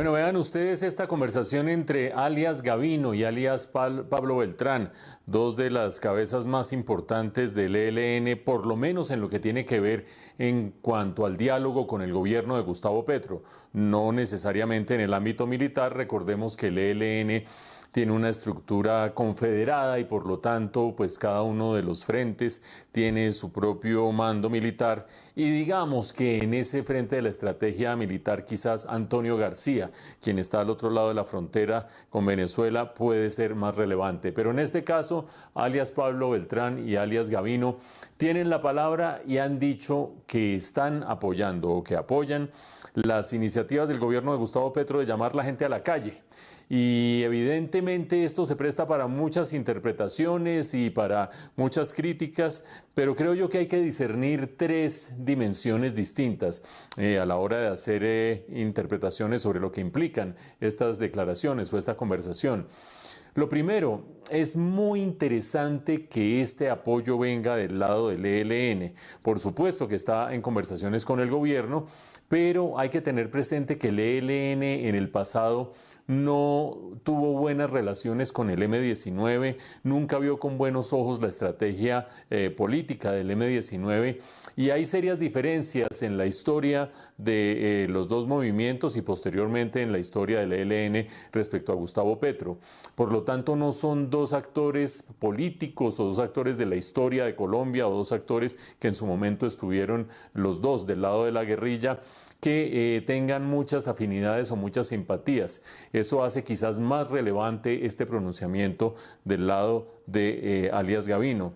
Bueno, vean ustedes esta conversación entre alias Gavino y alias Pablo Beltrán, dos de las cabezas más importantes del ELN, por lo menos en lo que tiene que ver en cuanto al diálogo con el gobierno de Gustavo Petro. No necesariamente en el ámbito militar, recordemos que el ELN tiene una estructura confederada y por lo tanto pues cada uno de los frentes tiene su propio mando militar y digamos que en ese frente de la estrategia militar quizás Antonio García, quien está al otro lado de la frontera con Venezuela, puede ser más relevante. Pero en este caso, alias Pablo Beltrán y alias Gavino tienen la palabra y han dicho que están apoyando o que apoyan las iniciativas del gobierno de Gustavo Petro de llamar la gente a la calle. Y evidentemente esto se presta para muchas interpretaciones y para muchas críticas, pero creo yo que hay que discernir tres dimensiones distintas a la hora de hacer interpretaciones sobre lo que implican estas declaraciones o esta conversación. Lo primero, es muy interesante que este apoyo venga del lado del ELN. Por supuesto que está en conversaciones con el gobierno, pero hay que tener presente que el ELN en el pasado no tuvo buenas relaciones con el M-19, nunca vio con buenos ojos la estrategia política del M-19 y hay serias diferencias en la historia de los dos movimientos y posteriormente en la historia del ELN respecto a Gustavo Petro. Por lo tanto, no son dos actores políticos o dos actores de la historia de Colombia o dos actores que en su momento estuvieron los dos del lado de la guerrilla que tengan muchas afinidades o muchas simpatías. Eso hace quizás más relevante este pronunciamiento del lado de alias Gavino.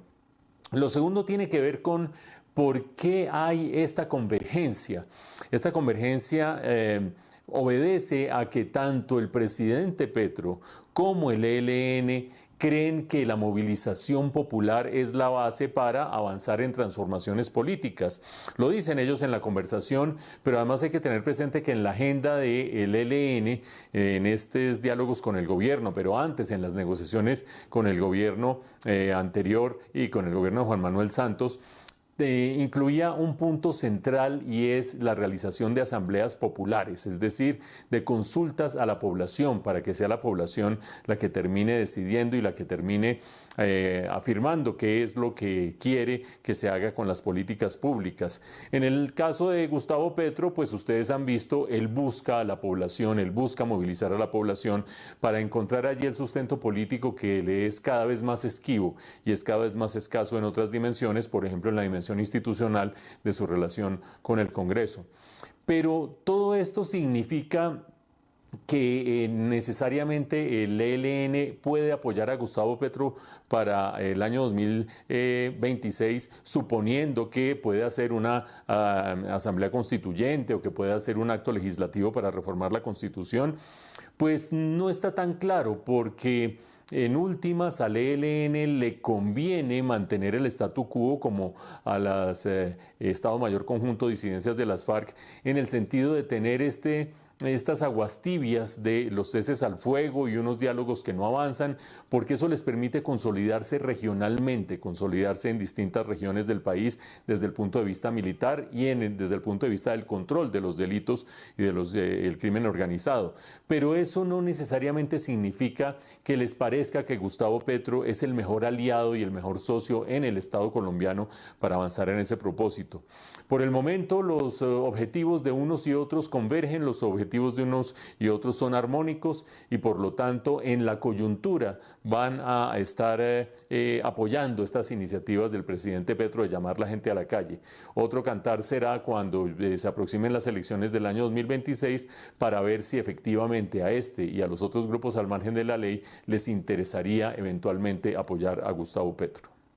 Lo segundo tiene que ver con por qué hay esta convergencia. Esta convergencia obedece a que tanto el presidente Petro como el ELN creen que la movilización popular es la base para avanzar en transformaciones políticas. Lo dicen ellos en la conversación, pero además hay que tener presente que en la agenda del ELN, en estos diálogos con el gobierno, pero antes en las negociaciones con el gobierno anterior y con el gobierno de Juan Manuel Santos, incluía un punto central y es la realización de asambleas populares, es decir, de consultas a la población para que sea la población la que termine decidiendo y la que termine afirmando qué es lo que quiere que se haga con las políticas públicas. En el caso de Gustavo Petro, pues ustedes han visto, él busca a la población, él busca movilizar a la población para encontrar allí el sustento político que le es cada vez más esquivo y es cada vez más escaso en otras dimensiones, por ejemplo en la dimensión institucional de su relación con el Congreso. Pero todo esto significa que necesariamente el ELN puede apoyar a Gustavo Petro para el año 2026, suponiendo que puede hacer una asamblea constituyente o que puede hacer un acto legislativo para reformar la Constitución, pues no está tan claro porque en últimas al ELN le conviene mantener el statu quo como a las Estado Mayor Conjunto de Disidencias de las FARC en el sentido de tener estas aguas tibias de los ceses al fuego y unos diálogos que no avanzan, porque eso les permite consolidarse regionalmente, consolidarse en distintas regiones del país desde el punto de vista militar y desde el punto de vista del control de los delitos y del crimen organizado. Pero eso no necesariamente significa que les parezca que Gustavo Petro es el mejor aliado y el mejor socio en el Estado colombiano para avanzar en ese propósito. Por el momento, los objetivos de unos y otros convergen, los objetivos de unos y otros son armónicos y por lo tanto en la coyuntura van a estar apoyando estas iniciativas del presidente Petro de llamar la gente a la calle. Otro cantar será cuando se aproximen las elecciones del año 2026 para ver si efectivamente a este y a los otros grupos al margen de la ley les interesaría eventualmente apoyar a Gustavo Petro.